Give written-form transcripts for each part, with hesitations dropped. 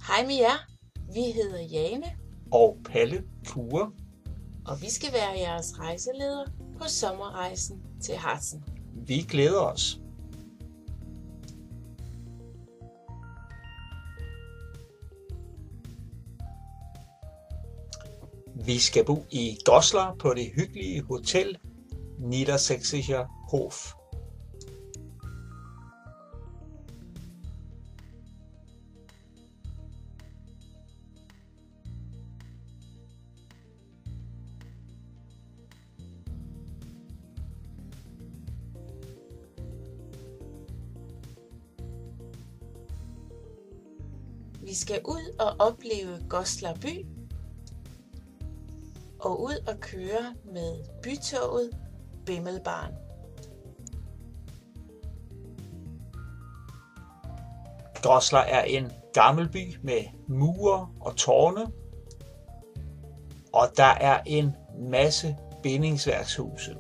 Hej med jer, vi hedder Jane, og Palle Kure. og vi skal være jeres rejseleder på sommerrejsen til Harzen. Vi glæder os. Vi skal bo i Goslar på det hyggelige hotel Niedersächsischer Hof. Vi skal ud og opleve Goslar by og ud og køre med bytoget Bimmelbahn. Goslar er en gammel by med mure og tårne, og der er en masse bindingsværkshuse.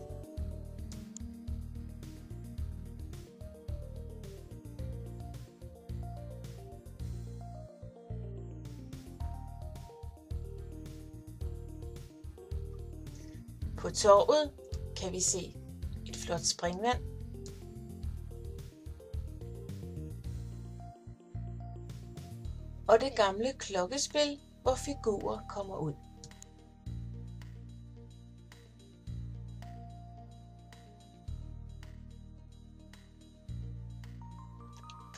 På torvet kan vi se et flot springvand, og det gamle klokkespil, hvor figurer kommer ud.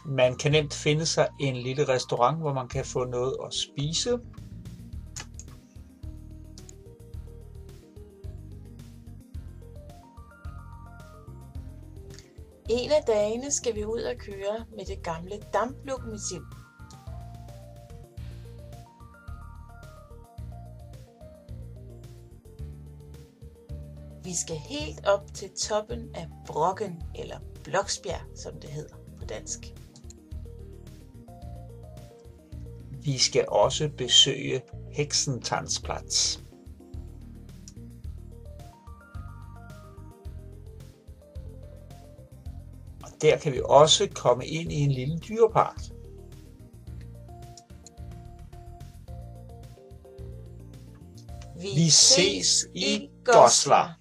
Man kan nemt finde sig en lille restaurant, hvor man kan få noget at spise. En af dagene skal vi ud og køre med det gamle damplokomotiv. Vi skal helt op til toppen af Brocken, eller Bloksbjerg, som det hedder på dansk. Vi skal også besøge Hexentanzplatz. Og der kan vi også komme ind i en lille dyrepark. Vi ses i Goslar.